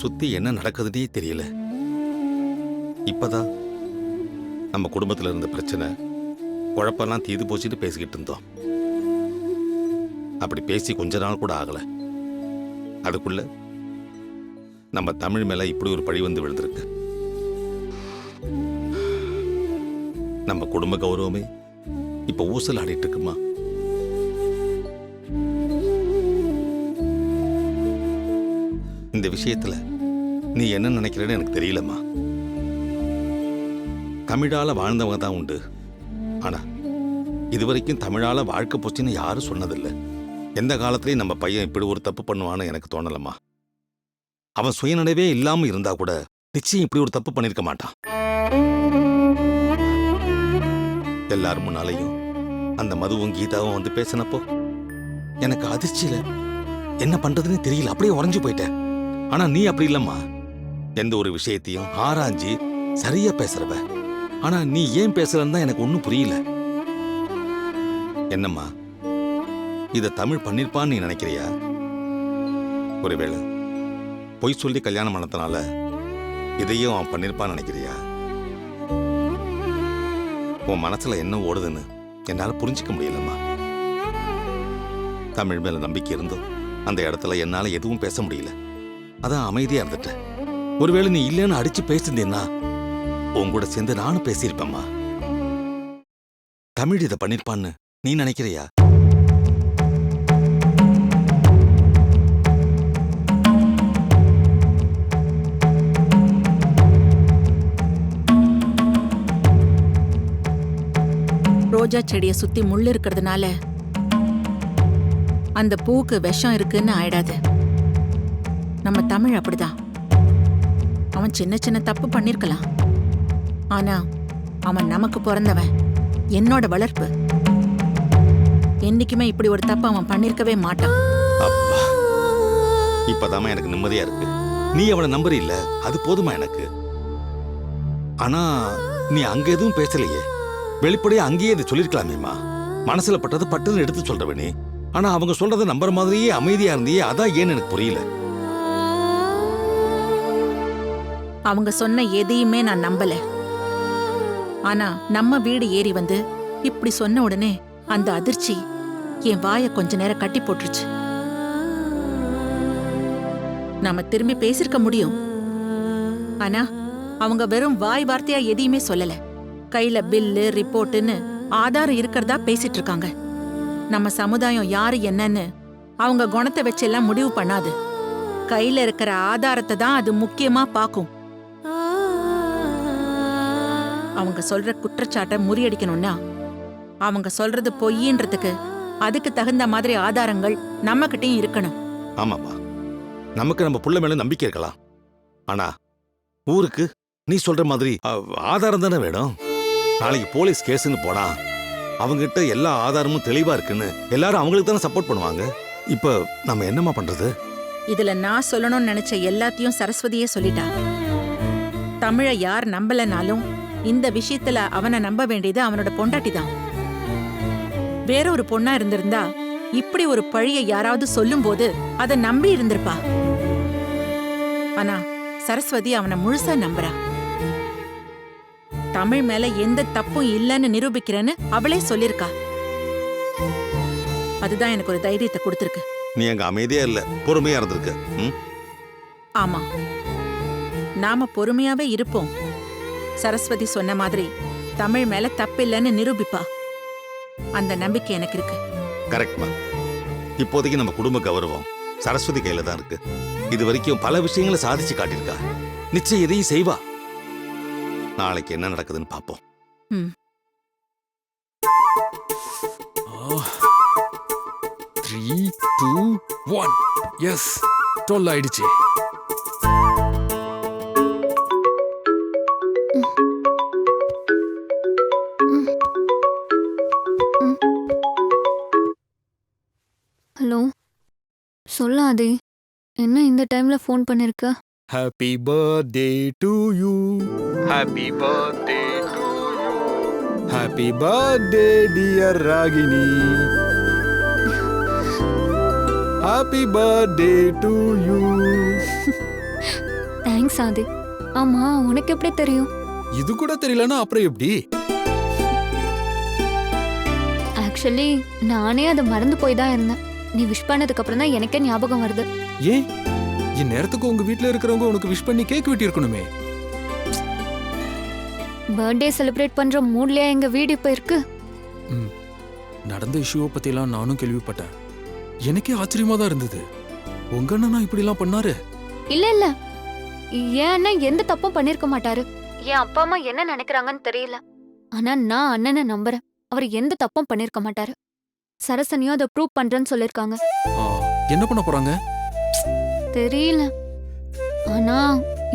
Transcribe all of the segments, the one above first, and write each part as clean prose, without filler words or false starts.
சுத்தி என்ன நடக்குதுன்னே தெரியல. இப்பதான் நம்ம குடும்பத்துல இருந்த பிரச்சனை குழப்பெல்லாம் தீது போச்சுட்டு பேசிக்கிட்டு இருந்தோம். அப்படி பேசி கொஞ்ச நாள் கூட ஆகல, அதுக்குள்ள நம்ம தமிழ் மேல இப்படி ஒரு பழி வந்து விழுந்திருக்கு. நம்ம குடும்ப கௌரவமே இப்ப ஊசல் ஆடிட்டு இருக்குமா? இந்த விஷயத்துல நீ என்ன நினைக்கிறேன்னு எனக்கு தெரியலம்மா. தமிழால வாழ்ந்தவங்க தான் உண்டு, ஆனா இதுவரைக்கும் தமிழால வாழ்க்கை போச்சுன்னு யாரும் சொன்னதில்லை. எந்த காலத்திலையும் நம்ம பையன் இப்படி ஒரு தப்பு பண்ணுவான்னு எனக்கு தோணலம்மா. அவன் சுயநினைவே இல்லாம இருந்தா கூட நிச்சயம் இப்படி ஒரு தப்பு பண்ணிருக்க மாட்டான். எல்லாரும் முன்னாலையும் அந்த மதுவும் கீதாவும் வந்து பேசினப்போ எனக்கு அதிர்ச்சியில என்ன பண்றதுன்னு தெரியல, அப்படியே உறைஞ்சு போயிட்டேன். ஆனா நீ அப்படி இல்லம்மா, எந்த ஒரு விஷயத்தையும் ஆராய்ஞ்சி சரியா பேசுறவ. ஆனா நீ ஏன் பேசுறன்னு தான் எனக்கு ஒன்னும் புரியல. என்னம்மா, இத தமிழ் பண்ணிருப்பான்னு நீ நினைக்கிறியா? ஒருவேளை பொய் சொல்லி கல்யாணம் பண்ணதுனால இதையும் அவன் பண்ணிருப்பான்னு நினைக்கிறியா? உன் மனசுல என்ன ஓடுதுன்னு என்னால புரிஞ்சுக்க முடியலம்மா. தமிழ் மேல நம்பிக்கை இருந்தும் அந்த இடத்துல என்னால எதுவும் பேச முடியல, அதான் அமைதியா இருந்துட்டேன். ஒருவேளை நீ இல்லைன்னு அடிச்சு பேசியிருந்தேன்னா உன் கூட சேர்ந்து நானும் பேசியிருப்பேம்மா. தமிழ் இதை பண்ணிருப்பான்னு நீ நினைக்கிறியா? ரோஜா செடியை சுத்தி முள்ளு இருக்கிறதுனால அந்த பூக்கு விஷம் இருக்குன்னு ஆயிடாது. நம்ம தமிழ் அப்படிதான். அவன் சின்ன சின்ன தப்பு பண்ணிருக்கலாம், ஆனா அவன் நமக்கு பிறந்தவன், என்னோட வளர்ப்பு. என்னைக்குமே இப்படி ஒரு தப்பு அவன் பண்ணிருக்கவே மாட்டான். அப்பா, இப்பதாமா எனக்கு நிம்மதியா இருக்கு. நீ அவனை நம்புற இல்ல, அது போதுமா எனக்கு. ஆனா நீ அங்க எதுவும் பேசலையே, வெளிப்படையா அங்கேயே இதை சொல்லிருக்கலாமேமா. மனசுல பட்டது பட்டுன்னு எடுத்து சொல்றவனே, ஆனா அவங்க சொல்றதை நம்புற மாதிரியே அமைதியா இருந்தியே, அதான் ஏன்னு எனக்கு புரியல. அவங்க சொன்ன எதையுமே நான் நம்பல. ஆனா நம்ம வீடு ஏறி வந்து இப்படி சொன்ன உடனே அந்த அதிர்ச்சி என் வாயை கொஞ்ச நேரம் கட்டி போட்டுருச்சு. நாம திரும்பி பேசிருக்க முடியும், ஆனா அவங்க வெறும் வாய் வார்த்தையா எதையுமே சொல்லல. கையில பில்லு ரிப்போர்ட்டுன்னு ஆதாரம் இருக்கிறதா பேசிட்டு இருக்காங்க. நம்ம சமுதாயம் யாரு என்னன்னு அவங்க குணத்தை வச்செல்லாம் முடிவு பண்ணாது. கையில இருக்கிற ஆதாரத்தை தான் அது முக்கியமா பாக்கும். அவங்க சொல்ற குற்றச்சாட்டை முறியடிக்கணும்னா அவங்க சொல்றது பொய்ன்றதுக்கு அதுக்கு தகுந்த மாதிரி ஆதாரங்கள் நம்ம கிட்டயும் இருக்கணும். ஆமாப்பா, நமக்கு நம்ம புள்ள மேல நம்பிக்கை இருக்கலாம், ஆனா ஊருக்கு நீ சொல்ற மாதிரி ஆதாரம் தானே வேணும். நாளைக்கு போலீஸ் கேஸ்ன்னு போனா அவங்ககிட்ட எல்லா ஆதாரமும் தெளிவா இருக்குன்னு எல்லாரும் அவங்களுக்கு தானே சப்போர்ட் பண்ணுவாங்க. இப்ப நம்ம என்னமா பண்றது? இதுல நான் சொல்லணும்னு நினைச்ச எல்லாத்தையும் சரஸ்வதியே சொல்லிட்டா. தமிழை யார் நம்பலனாலும் இந்த விஷயத்துல அவனை நம்ப வேண்டியது அவனோட பொண்டாட்டி தான். வேற ஒரு பொண்ணா இருந்திருந்தா இப்படி ஒரு பழியை யாராவது சொல்லும் போது அதை நம்பி இருந்திருப்பா. ஆனா சரஸ்வதி அவனை முழுசா நம்புறா. தமிழ் மேல எந்த தப்பும் இல்லைன்னு நிரூபிக்கிறேன்னு அவளே சொல்லிருக்கா. அதுதான் எனக்கு ஒரு தைரியத்தை கொடுத்திருக்கு. நீ அங்க அமைதியா இல்ல, பொறுமையா இருந்திருக்க. ஆமா, நாம பொறுமையாவே இருப்போம். சரஸ்வதி சொன்ன மாதிரி தமிழ் மேல தப்பில்லைன்னு நிரூபிப்பா. அந்த நம்பிக்கை எனக்கு இருக்கு. கரெக்ட்மா. இப்போதைக்கு நம்ம குடும்ப கௌரவம் சரஸ்வதி கையில தான் இருக்கு. இது வரைக்கும் பல விஷயங்களை சாதிச்சு காட்டியிருக்கா, நிச்சயம் எதையும் செய்வா. நாளைக்கு என்ன நடக்குதுன்னு பாப்போம். 3, 2, 1. எஸ், 12 ஆயிடுச்சு. ஹலோ, சொல்லாதே, என்ன இந்த டைம்ல ஃபோன் பண்ணிருக்க? Happy birthday to you. Happy birthday to you. Happy birthday dear Ragini. Happy birthday to you. Thanks Aadhi. ஆமா, உனக்கு எப்படி தெரியும்? இது கூட தெரியலனா அப்புறம் எப்படி? ஆக்சுவலி நானே அதை மறந்து போய் தான் இருந்தேன். நீ விஷ் பண்ணதுக்கு அப்புறம் தான் எனக்கே ஞாபகம் வருது. ஏன் இந்நேரத்துக்கு உங்க வீட்ல இருக்கிறவங்க உனக்கு விஷ் பண்ணி கேக் வெட்டி இருக்கணுமே. பர்த்டே செலிப்ரேட் பண்ற மூட்லயே எங்க வீடு இப்ப இருக்கு. நடந்த இஷ்யூவை பத்திலாம் நானும் கேள்விப்பட்டேன். எனக்கே ஆச்சரியமா தான் இருந்தது. உங்க அண்ணனா இப்படி எல்லாம் பண்ணாரு? இல்ல இல்ல, என் அண்ணன் எந்த தப்பும் பண்ணிருக்க மாட்டாரு. என் அப்பா அம்மா என்ன நினைக்கிறாங்கன்னு தெரியல. ஆனா நான் அண்ணனை நம்புறேன். அவர் எந்த தப்பும் பண்ணிருக்க மாட்டாரு. சரசனியும் அதை ப்ரூவ் பண்றேன்னு சொல்லிருக்காங்க. என்ன பண்ண போறாங்க? தெரியல. ஆனா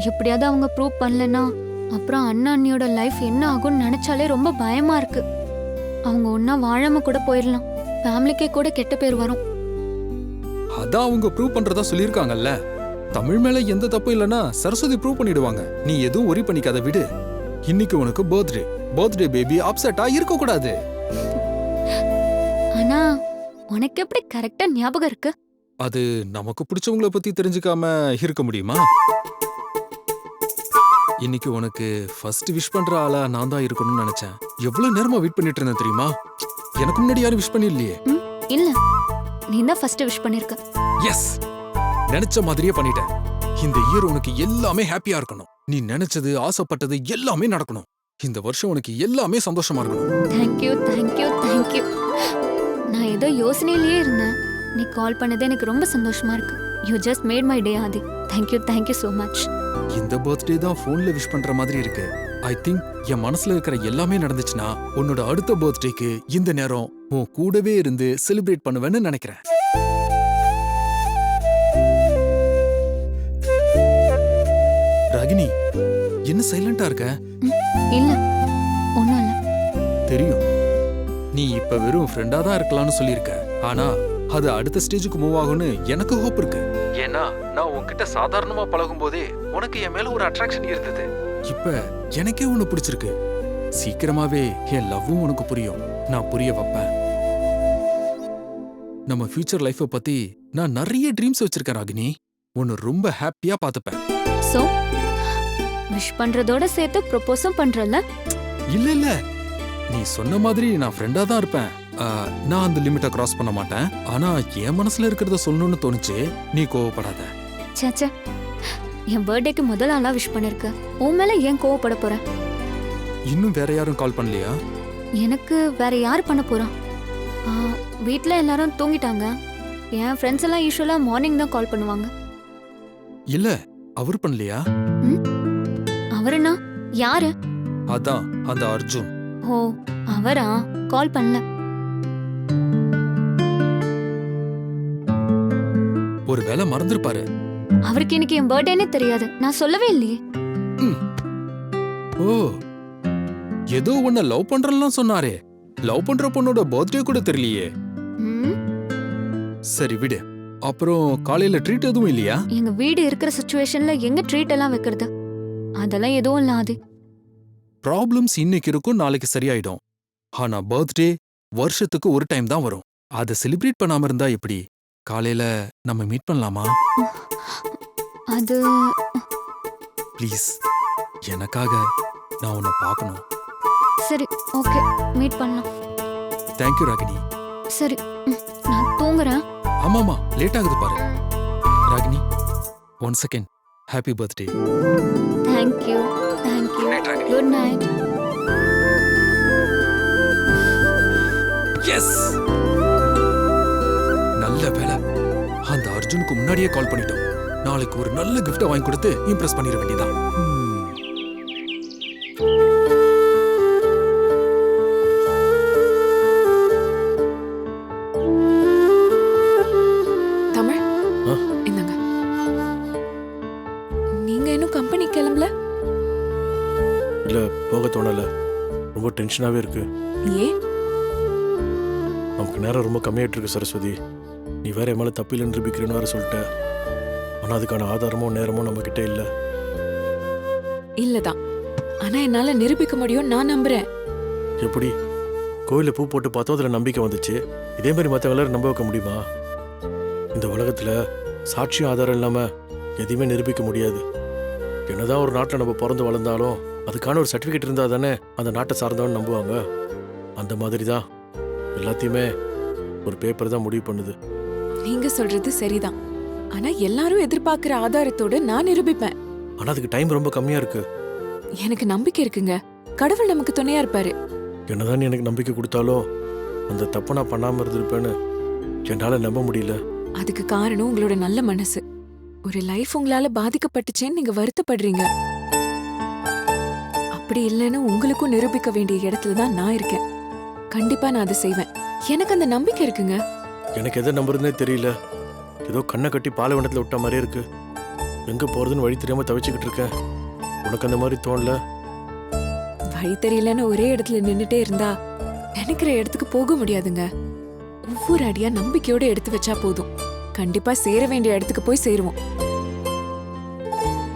எப்படியாவது அவங்க ப்ரூவ் பண்ணலன்னா அப்புறம் அண்ணா அண்ணியோட லைஃப் என்ன ஆகும்னு நினைச்சாலே ரொம்ப பயமா இருக்கு. அவங்க ஒன்னா வாழாம கூட போயிடலாம். ஃபேமிலிக்கே கூட கெட்ட பேர் வரும். அதான் அவங்க ப்ரூவ் பண்றதா சொல்லிருக்காங்கல்ல. தமிழ் மேல எந்த தப்பும் இல்லனா சரஸ்வதி ப்ரூவ் பண்ணிடுவாங்க. நீ எதுவும் ஒரி பண்ணிக்காத, விடு. இன்னைக்கு உனக்கு பர்த்டே பேபி அப்செட்டா இருக்க கூடாது. ஆனா உனக்கு எப்படி கரெக்டா ஞாபகம் இருக்கு? அது நமக்கு பிடிச்சவங்கள பத்தி தெரிஞ்சுக்காம இருக்க முடியுமா? இன்னைக்கு உனக்கு ஃபர்ஸ்ட் விஷ் பண்ற ஆளா நான் தான் இருக்கணும்னு நினைச்சேன். எவ்வளவு நேரமா வெயிட் பண்ணிட்டு இருந்தேன் தெரியுமா? எனக்கு முன்னாடி யாரும் விஷ் பண்ணிடலையே. இல்ல, நீ தான் ஃபர்ஸ்ட் விஷ் பண்ணிருக்க. எஸ், நினைச்ச மாதிரியே பண்ணிட்டேன். இந்த இயர் உனக்கு எல்லாமே ஹாப்பியா இருக்கணும். நீ நினைச்சது ஆசைப்பட்டது எல்லாமே நடக்கணும். இந்த வருஷம் உனக்கு எல்லாமே சந்தோஷமா இருக்கணும். Thank you thank you thank you. நான் ஏதோ யோசனையிலேயே இருந்தேன். நீ கால் பண்ணது எனக்கு ரொம்ப சந்தோஷமா இருக்கு. You just made my day Aadhi. Thank you so much. இந்த பர்த்டே தான் போன்ல விஷ் பண்ற மாதிரி இருக்கு. ஐ திங்க் என் மனசுல இருக்கிற எல்லாமே நடந்துச்சுன்னா உன்னோட அடுத்த பர்த்டேக்கு இந்த நேரம் உன் கூடவே இருந்து செலிப்ரேட் பண்ணுவேன்னு நினைக்கிறேன். ராகினி, என்ன சைலண்டா இருக்க? இல்ல, ஒண்ணும் இல்ல. தெரியும், நீ இப்ப வெறும் ஃப்ரெண்டா தான் இருக்கலாம்னு சொல்லியிருக்க. ஆனா அது அடுத்த ஸ்டேஜுக்கு மூவ் ஆகும்னு எனக்கு ஹோப் இருக்கு. ஏன்னா நான் உன்கிட்ட சாதாரணமா பழகும் போதே உனக்கு என் மேல ஒரு அட்ராக்ஷன் இருந்தது. இப்ப எனக்கே உன்னை பிடிச்சிருக்கு. சீக்கிரமாவே என் லவ்வும் உனக்கு புரியும். நான் புரிய வைப்பேன். நம்ம ஃபியூச்சர் லைஃப பத்தி நான் நிறைய ட்ரீம்ஸ் வச்சிருக்கேன் ராகினி. உன்னை ரொம்ப ஹாப்பியா பாத்துப்பேன். சோ விஷ் பண்றதோட சேர்த்து ப்ரொபோஸும் பண்றல? இல்ல இல்ல, நீ சொன்ன மாதிரி நான் ஃப்ரெண்டா தான் இருப்பேன். நான் அந்த லிமிட்டை கிராஸ் பண்ண மாட்டேன். ஆனா என் மனசுல இருக்கிறத சொல்லணும்னு தோணுச்சு. நீ கோவப்படாத. சேச்சே, என் பர்த்டேக்கு முதல் ஆளா விஷ் பண்ணிருக்க. உன் மேல ஏன் கோவப்பட போற? இன்னும் வேற யாரும் கால் பண்ணலையா? எனக்கு வேற யாரு பண்ண போறா? வீட்ல எல்லாரும் தூங்கிட்டாங்க. என் ஃப்ரெண்ட்ஸ் எல்லாம் யூஸ்வலா மார்னிங் தான் கால் பண்ணுவாங்க. இல்ல, அவர் பண்ணலையா? அவருனா யாரு? அதான் அந்த அர்ஜுன். ஓ, அவரா? கால் பண்ணல. ஒருவேளை மறந்துருப்பாரு. அவருக்கு இன்னைக்கு என் பர்த்டேனே தெரியாது. நான் சொல்லவே இல்லையே. ஓ, ஏதோ உன்னை லவ் பண்றலாம் சொன்னாரே. லவ் பண்ற பொண்ணோட பர்த்டே கூட தெரியலையே. சரி விடு. அப்புறம் காலையில ட்ரீட் எதுவும் இல்லையா? எங்க வீடு இருக்கிற சிச்சுவேஷன்ல எங்க ட்ரீட் எல்லாம் வைக்கிறது? அதெல்லாம் எதுவும் இல்ல ஆதி. ப்ராப்ளம்ஸ் இன்னைக்கு இருக்கும், நாளைக்கு சரியாயிடும். ஆனா பர்த்டே வருஷத்துக்கு ஒரு டைம் தான் வரும். அதை செலிப்ரேட் பண்ணாம இருந்தா எப்படி? காலையில நம்ம மீட் பண்ணலாமா? அது ப்ளீஸ், எனக்காக நான் உன்னை பார்க்கணும். சரி, ஓகே, மீட் பண்ணலாம். தேங்க்யூ ராகினி. சரி, நான் தூங்குறேன். ஆமாமா, லேட் ஆகுது பாரு. Ragini, 1 second. Happy birthday. Thank you. Good night. Yes, நல்ல வேலை. அந்த அர்ஜுனுக்கு முன்னாடியே கால் பண்ணிட்டோம். நாளைக்கு ஒரு நல்ல கிஃப்ட் வாங்கி கொடுத்து இம்ப்ரெஸ் பண்ணிட வேண்டியதான். தமிழ், என்னங்க நீங்க இன்னும் கம்பெனி கிளம்பல? இல்ல, போக தோணல. ரொம்ப டென்ஷனாவே இருக்கு. ஏன்? நமக்கு நேரம் ரொம்ப கம்மியாயிட்டு இருக்கு சரஸ்வதி. நீ வேற என் மேல தப்பில்லை நிரூபிக்கிறேன்னு வேற சொல்லிட்ட. ஆனா அதுக்கான ஆதாரமோ நேரமோ நம்ம கிட்ட இல்ல. இல்லதான், ஆனா என்னால நிரூபிக்க முடியும், நான் நம்புறேன். எப்படி? கோயில பூ போட்டு பார்த்தோம், அதுல நம்பிக்கை வந்துச்சு. இதே மாதிரி மற்றவங்க எல்லாரும் நம்ப வைக்க முடியுமா? இந்த உலகத்துல சாட்சியும் ஆதாரம் இல்லாம எதையுமே நிரூபிக்க முடியாது. என்னதான் ஒரு நாட்டில் நம்ம பிறந்து வளர்ந்தாலும் அதுக்கான ஒரு சர்டிஃபிகேட் இருந்தால் தானே அந்த நாட்டை சார்ந்தவன் நம்புவாங்க. அந்த மாதிரி தான் எல்லாத்தையுமே ஒரு பேப்பர் தான் முடிவு பண்ணுது. நீங்க சொல்றது சரிதான். ஆனா எல்லாரும் எதிர்பார்க்கிற ஆதாரத்தோட நான் நிரூபிப்பேன். ஆனால் அதுக்கு டைம் ரொம்ப கம்மியாக இருக்கு. எனக்கு நம்பிக்கை இருக்குங்க. கடவுள் நமக்கு துணையா இருப்பாரு. என்னதான் நீ எனக்கு நம்பிக்கை கொடுத்தாலும் அந்த தப்பை நான் பண்ணாமல் இருந்திருப்பேன்னு என்னால் நம்ப முடியல. அதுக்கு காரணம் உங்களோட நல்ல மனசு. ஒரு லைஃப் உங்களால பாதிக்கப்பட்டுச்சேன்னு நீங்க வருத்தப்படுறீங்க. அப்படி இல்லைன்னு உங்களுக்கும் நிரூபிக்க வேண்டிய இடத்துல தான் நான் இருக்கேன். கண்டிப்பா நான் அதை செய்வேன். எனக்கு அந்த நம்பிக்கை இருக்குங்க. எனக்கு எதை நம்புறதுனே தெரியல. ஏதோ கண்ணை கட்டி பாலைவனத்தில் விட்ட மாதிரியே இருக்கு. எங்கே போகிறதுன்னு வழி தெரியாமல் தவிச்சுக்கிட்டு இருக்கேன். உனக்கு அந்த மாதிரி தோணல? வழி தெரியலன்னு ஒரே இடத்துல நின்னுட்டே இருந்தா நினைக்கிற இடத்துக்கு போக முடியாதுங்க. ஒவ்வொரு அடியா நம்பிக்கையோட எடுத்து வச்சா போதும். கண்டிப்பா சேர வேண்டிய இடத்துக்கு போய் சேருவோம்.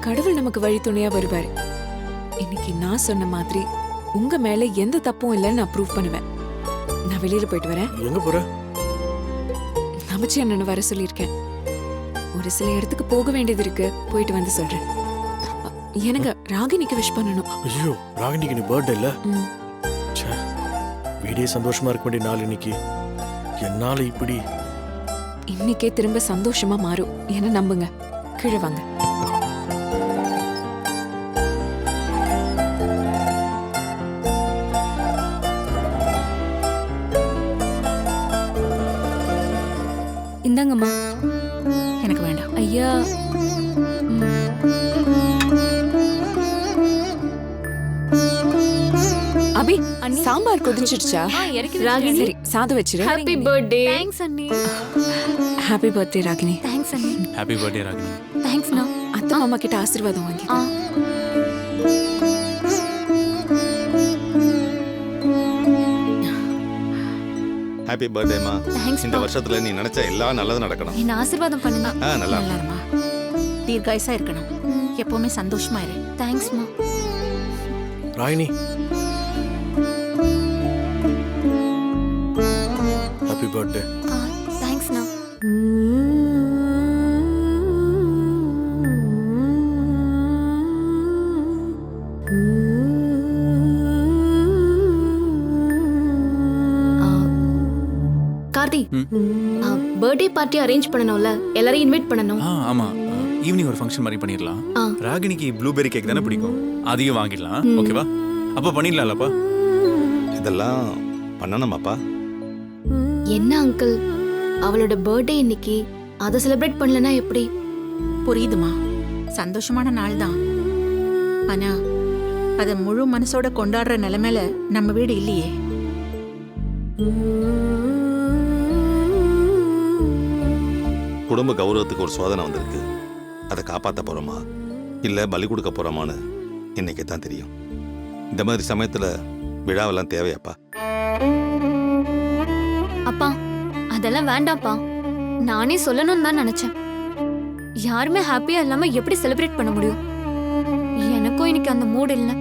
கடவுள் நமக்கு வழி துணையா வருவாரு. இன்னைக்கு நான் சொன்ன மாதிரி உங்க மேல எந்த தப்பும் இல்லைன்னு நான் ப்ரூவ் பண்ணுவேன். நான் வெளியில போயிட்டு வரேன். எங்கே போகிற? நம்பிச்சு என்னன்னு வர சொல்லியிருக்கேன். ஒரு சில இடத்துக்கு போக வேண்டியது இருக்கு. போயிட்டு வந்து சொல்றேன். எனக்கு ராகினிக்கு விஷ் பண்ணணும். ஐயோ, ராகினிக்கு நீ பர்த்டே இல்லை? ம். ச்சே, வீடே சந்தோஷமா இருக்க வேண்டிய நாள் இன்னைக்கு. என்னால இப்படி இன்னைக்கே திரும்ப சந்தோஷமா மாறும். என்ன நம்புங்க. கீழே வாங்க. இந்தாங்கம்மா. எனக்கு வேண்டாம். ஐயா, அபி, அண்ணி. சாம்பார் கொதிச்சிடுச்சா? ராகினி. சரி, சாதம் வச்சிரு. Happy birthday. தேங்க்ஸ் அண்ணி. Happy birthday Ragini. தேங்க்ஸ் அண்ணி. Happy birthday Ragini. தேங்க்ஸ் நா. அத்தை மாமா கிட்ட ஆசீர்வாதம் வாங்கி. ஆ. ஹாப்பி பர்த்டேமா. தேங்க்ஸ் இந்த வருஷத்துல நீ நினைச்ச எல்லாம் நல்லது நடக்கணும். என்ன ஆசீர்வாதம் பண்ணுங்க. நல்லா நல்லா இருமா. தீர்காயுசா இருக்கணும். எப்பவுமே சந்தோஷமா இரு. தேங்க்ஸ்மா. Ragini, happy birthday. தேங்க்ஸ் நா. கார்த்தி, பர்த்டே பார்ட்டி அரேஞ்ச் பண்ணணும்ல, எல்லாரையும் இன்வைட் பண்ணணும். ஆமா, ஈவினிங் ஒரு ஃபங்க்ஷன் மாதிரி பண்ணிடலாம். ஆ. ராகினிக்கு ப்ளூபெர்ரி கேக் தானே பிடிக்கும், அதையும் வாங்கிடலாம். ஓகேவா? அப்ப பண்ணிடலாம்லப்பா. இதெல்லாம் பண்ணணுமாப்பா? என்ன அங்கிள், அவளோட பர்த்டே இன்னைக்கு, அதை செலிப்ரேட் பண்ணலனா எப்படி? புரியுதுமா. சந்தோஷமான நாள் தான். ஆனா அத முழு மனசோட கொண்டாடுற நிலைமையில நம்ம வீடு இல்லையே. குடும்ப கௌரவத்துக்கு ஒரு சோதனை வந்திருக்கு. அதை காப்பாற்ற போறோமா இல்ல பலி கொடுக்க போறோமான்னு இன்னைக்கு தான் தெரியும். இந்த மாதிரி சமயத்துல விழாவெல்லாம் தேவையாப்பா? அப்பா, அதெல்லாம் வேண்டாம்ப்பா. நானே சொல்லணும்னு தான் நினைச்சேன். யாருமே ஹாப்பியா இல்லாம எப்படி செலிப்ரேட் பண்ண முடியும்? எனக்கும் இன்னைக்கு அந்த மூட் இல்ல.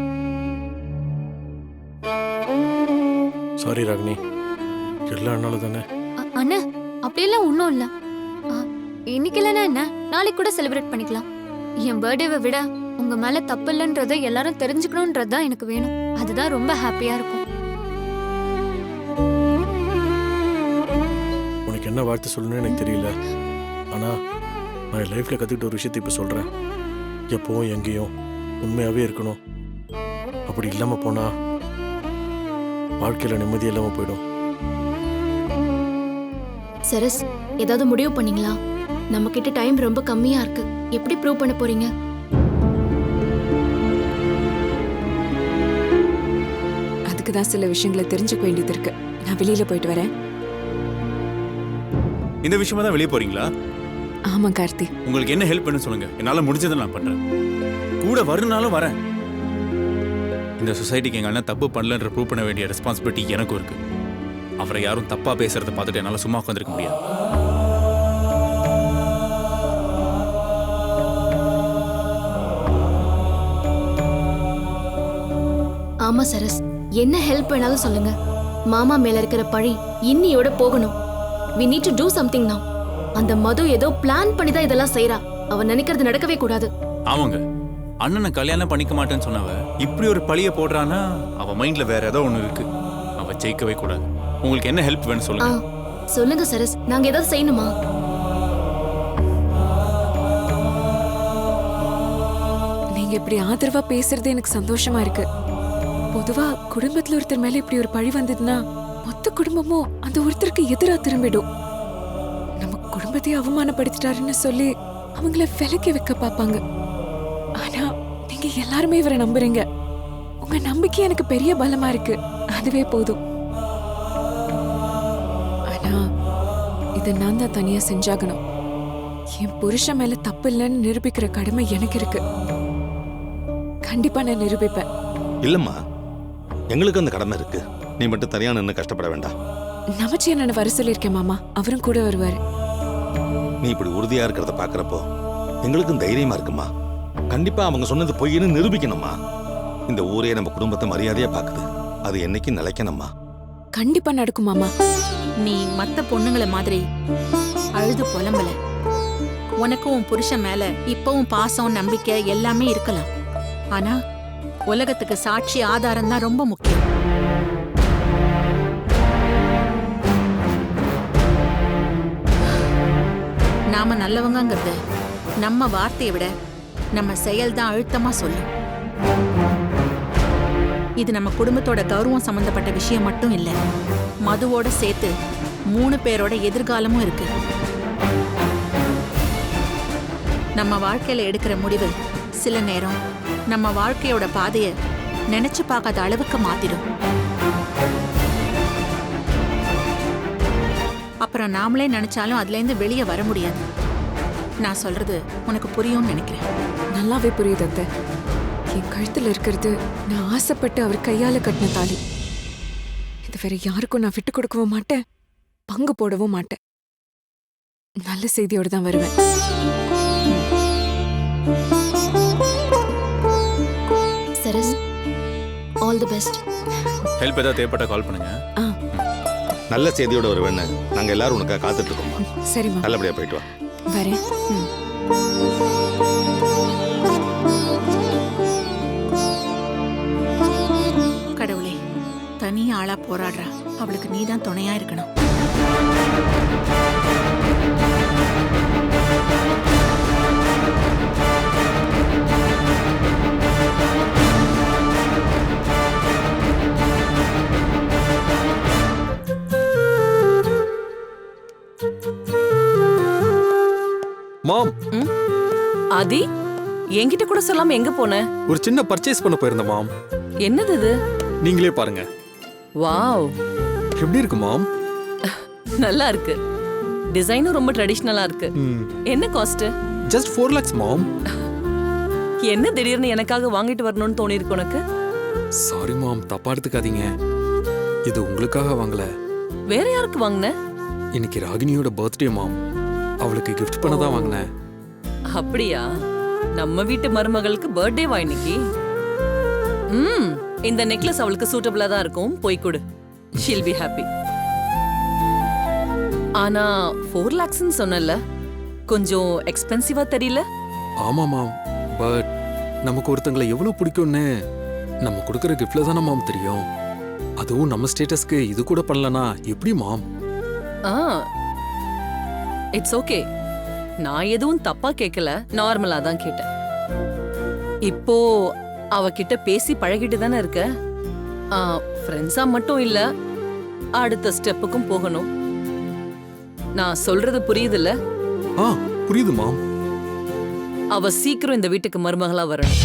சாரி ராகினி, எல்லாம் என்னால தானே. அண்ணா, அப்படியெல்லாம் ஒன்றும் இல்ல. இன்னைக்கு இல்லைன்னா என்ன, நாளைக்கு கூட செலிப்ரேட் பண்ணிக்கலாம். என் பர்த்டேவை விட உங்க மேல தப்பு இல்லைன்றதை எல்லாரும் தெரிஞ்சுக்கணும்ன்றது தான் எனக்கு வேணும். அதுதான் ரொம்ப ஹாப்பியா இருக்கும். உனக்கு என்ன வாழ்த்து சொல்லணும்னு எனக்கு தெரியல. ஆனா நான் என் லைஃப்ல கத்துக்கிட்ட ஒரு விஷயத்தை இப்ப சொல்றேன். எப்பவும் எங்கேயும் உண்மையாவே இருக்கணும். அப்படி இல்லாம போனா வாழ்க்கையில நிம்மதி இல்லாம போயிடும். சரஸ், ஏதாவது முடிவு பண்ணீங்களா? நம்ம கிட்ட டைம் ரொம்ப கம்மியா இருக்கு. எப்படி ப்ரூவ் பண்ண போறீங்க? அதுக்கு தான் சில விஷயங்களை தெரிஞ்சுக்க வேண்டியது இருக்கு. நான் வெளியில போயிட்டு வரேன். இந்த விஷயமா தான் வெளியே போறீங்களா? ஆமா கார்த்தி. உங்களுக்கு என்ன ஹெல்ப் பண்ணு சொல்லுங்க, என்னால முடிஞ்சதை நான் பண்றேன். கூட வரணும்னாலும் வரேன். இந்த சொசைட்டிக்கு எங்க அண்ணன் தப்பு பண்ணலன்ற ப்ரூவ் பண்ண வேண்டிய ரெஸ்பான்சிபிலிட்டி எனக்கும் இருக்கு. அவரை யாரும் தப்பா பேசுறதை பார்த்துட்டு என்னால சும்மா உட்காந்துருக்க முடியாது. ஆமா சரஸ், என்ன ஹெல்ப் வேணாலும் சொல்லுங்க. மாமா மேல இருக்கிற பழி இன்னியோட போகணும். we need to do something now. அந்த மது ஏதோ பிளான் பண்ணி தான் இதெல்லாம் செய்றா. அவ நினைக்கிறது நடக்கவே கூடாது. ஆமாங்க, அண்ணனை கல்யாணம் பண்ணிக்க மாட்டேன்னு சொன்னவ இப்படி ஒரு பழிய போடுறான்னா அவ மைண்ட்ல வேற ஏதோ ஒண்ணு இருக்கு. அவ ஜெயிக்கவே கூடாது. உங்களுக்கு என்ன ஹெல்ப் வேணும் சொல்லுங்க. சொல்லுங்க சரஸ், நாங்க ஏதாவது செய்யணுமா? நீங்க இப்படி ஆதரவா பேசுறது எனக்கு சந்தோஷமா இருக்கு. பொதுவா குடும்பத்துல ஒருத்தர் மேல இப்படி ஒரு பழி வந்ததுன்னா மொத்த குடும்பமும் அந்த ஒருத்தருக்கு எதிரா திரும்பிடும். நம்ம குடும்பத்தையே அவமானப்படுத்திட்டாருன்னு சொல்லி அவங்கள விலக்கி வைக்க பார்ப்பாங்க. ஆனா நீங்க எல்லாருமே இவரை நம்புறீங்க. உங்க நம்பிக்கை எனக்கு பெரிய பலமா இருக்கு. அதுவே போதும். ஆனா இதை நான் தான் தனியா செஞ்சாகணும். என் புருஷன் மேல தப்பு இல்லைன்னு நிரூபிக்கிற கடமை எனக்கு இருக்கு. கண்டிப்பா நான் நிரூபிப்பேன். இல்லம்மா, எங்களுக்கு அந்த கடமை இருக்கு. நீ மட்டும் தனியா நின்று கஷ்டப்பட வேண்டாம். நமச்சி என்ன வர சொல்லியிருக்கேன் மாமா. அவரும் கூட வருவாரு. நீ இப்படி உறுதியா இருக்கிறத பாக்குறப்போ எங்களுக்கும் தைரியமா இருக்குமா. கண்டிப்பா அவங்க சொன்னது பொய்ன்னு நிரூபிக்கணுமா. இந்த ஊரே நம்ம குடும்பத்தை மரியாதையா பாக்குது. அது என்னைக்கு நிலைக்கணுமா. கண்டிப்பா நடக்கும் மாமா. நீ மத்த பொண்ணுங்கள மாதிரி அழுது புலம்பல. உனக்கும் உன் புருஷன் மேல இப்பவும் பாசம் நம்பிக்கை எல்லாமே இருக்கலாம். ஆனா உலகத்துக்கு சாட்சி ஆதாரம் தான் ரொம்ப முக்கியம். நாம நல்லவங்கிறது நம்ம வார்த்தையை விட நம்ம செயல் தான் அழுத்தமா சொல்லும். இது நம்ம குடும்பத்தோட கௌரவம் சம்பந்தப்பட்ட விஷயம் மட்டும் இல்ல, மதுவோட சேர்த்து 3 பேரோட எதிர்காலமும் இருக்கு. நம்ம வாழ்க்கையில எடுக்கிற முடிவு சில நேரம் நம்ம வாழ்க்கையோட பாதையை நினைச்சு பார்க்காத அளவுக்கு மாத்திடும். அப்புறம் நாமளே நினைச்சாலும் அதுல இருந்து வெளியே வர முடியாது. நான் சொல்றது உனக்கு புரியும்னு நினைக்கிறேன். நல்லாவே புரியுது அத்தை. என் கழுத்துல இருக்கிறது நான் ஆசைப்பட்டு அவர் கையால கட்டின தாலி. இது வேற யாருக்கும் நான் விட்டு கொடுக்கவும் மாட்டேன், பங்கு போடவும் மாட்டேன். நல்ல செய்தியோடு தான் வருவேன். சரஸ், ஆல் தி பெஸ்ட். ஹெல்ப் ஏதாவது தேவைப்பட்டா கால் பண்ணுங்க. நல்ல செய்தியோட வருவேன்னு நாங்க எல்லாரும் உனக்காக காத்துட்டு இருக்கோம். சரிம்மா, நல்லபடியா போயிட்டு வா. வரேன். கடவுளே, தனி ஆளா போராடுறா. அவளுக்கு நீதான் துணையா இருக்கணும். மாம், ஆதி, என்கிட்ட கூட சொல்லாம எங்க போன? ஒரு சின்ன பர்ச்சேஸ் பண்ண போயிருந்தேன் மாம். என்னது இது? நீங்களே பாருங்க. வாவ், எப்படி இருக்கு மாம்? நல்லா இருக்கு. டிசைனும் ரொம்ப ட்ரெடிஷனலா இருக்கு. என்ன காஸ்ட்? ஜஸ்ட் 4 lakhs மாம். என்ன திடீர்னு எனக்காக வாங்கிட்டு வரணும்னு தோணி இருக்கு உனக்கு? சாரி மாம், தப்பா எடுத்துக்காதீங்க. இது உங்களுக்காக வாங்கல. வேற யாருக்கு வாங்கின? இன்னைக்கு ராகினியோட பர்த்டே மாம். அவளுக்கு கிஃப்ட் பண்ண தான் வாங்கினேன். அப்படியா? நம்ம வீட்டு மருமகளுக்கு பர்த்டேவா இன்னைக்கு? இந்த நெக்லஸ் அவளுக்கு சூட்டபிளா தான் இருக்கும். போய் கொடு. She'll be happy. ஆனா 4 lakhsன்னு சொன்னல, கொஞ்சம் எக்ஸ்பென்சிவா தெரியல? ஆமா மாம், பட் நமக்கு ஒருத்தங்களை எவ்வளவு பிடிக்கும்னு நம்ம கொடுக்குற கிஃப்ட்ல தானே மாம் தெரியும். அதுவும் நம்ம ஸ்டேட்டஸ்க்கு இது கூட பண்ணலனா எப்படி மாம்? It's okay. நான் எதுவும் தப்பா கேட்கல, நார்மலா தான் கேட்டேன். இப்போ அவகிட்ட பேசி பழகிட்டு தானே இருக்க. ஃப்ரெண்ட்ஸா மட்டும் இல்ல, அடுத்த ஸ்டெப்புக்கும் போகணும். நான் சொல்றது புரியுதுல்ல? புரியுது மாம். அவ சீக்கிரம் இந்த வீட்டுக்கு மருமகளா வரணும்.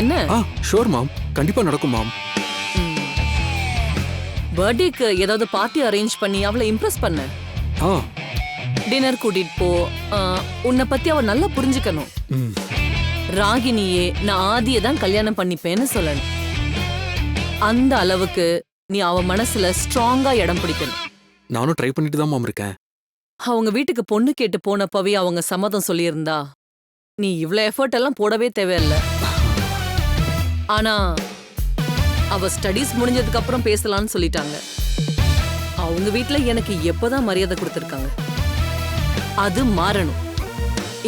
என்ன? ஷூர் மாம், கண்டிப்பா நடக்கும் மாம். பர்த்டேக்கு ஏதாவது பார்ட்டி அரேஞ்ச் பண்ணி அவளை இம்ப்ரெஸ் பண்ண. டின்னர் கூட்டிட்டு போ. உன்னை பத்தி அவ நல்லா புரிஞ்சுக்கணும். ராகினியே நான் ஆதியை தான் கல்யாணம் பண்ணிப்பேன்னு சொல்லணும். அந்த அளவுக்கு நீ அவ மனசுல ஸ்ட்ராங்கா இடம் பிடிக்கணும். நானும் ட்ரை பண்ணிட்டு தான் மாம் இருக்கேன். அவங்க வீட்டுக்கு பொண்ணு கேட்டு போனப்பவே அவங்க சம்மதம் சொல்லியிருந்தா நீ இவ்ளோ எஃபர்ட் எல்லாம் போடவே தேவையில்ல. ஆனா அவ ஸ்டடீஸ் முடிஞ்சதுக்கு அப்புறம் பேசலாம்னு சொல்லிட்டாங்க. அவங்க வீட்ல எனக்கு எப்பதான் மரியாதை கொடுத்திருக்காங்க. அது மாறணும்.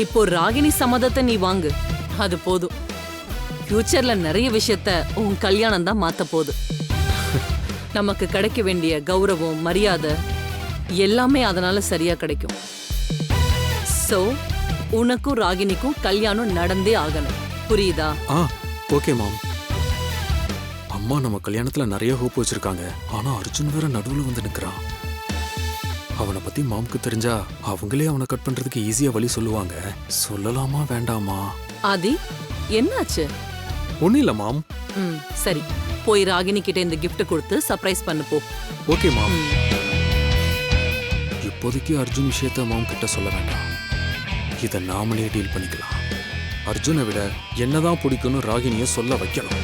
இப்போ ராகினி சம்மதத்தை நீ வாங்கு, அது போதும். ஃபியூச்சர்ல நிறைய விஷயத்த உன் கல்யாணம் தான் மாத்த போகுது. நமக்கு கிடைக்க வேண்டிய கௌரவம், மரியாதை எல்லாமே அதனால சரியா கிடைக்கும். சோ உனக்கும் ராகினிக்கும் கல்யாணம் நடந்தே ஆகணும், புரியுதா? ஓகே மாம். அம்மா நம்ம கல்யாணத்துல நிறைய ஹோப் வச்சிருக்காங்க. ஆனா அர்ஜுன் வேற நடுவுல வந்து நிக்கிறான். அவனை பத்தி மாம்க்கு தெரிஞ்சா அவங்களே அவனை கட் பண்றதுக்கு ஈஸியா வழி சொல்லுவாங்க. சொல்லலாமா வேண்டாமா? ஆதி, என்னாச்சு? ஒன்னும் இல்ல மாம். சரி, போய் ராகினி கிட்ட இந்த gift கொடுத்து சர்ப்ரைஸ் பண்ணு போ. ஓகே மாம். இப்போதைக்கு அர்ஜுன் விஷயத்த மாம் கிட்ட சொல்ல வேண்டாம். இதை நாமளே டீல் பண்ணிக்கலாம். அர்ஜுனை விட என்னதான் பிடிக்கும்னு ராகினியை சொல்ல வைக்கணும்.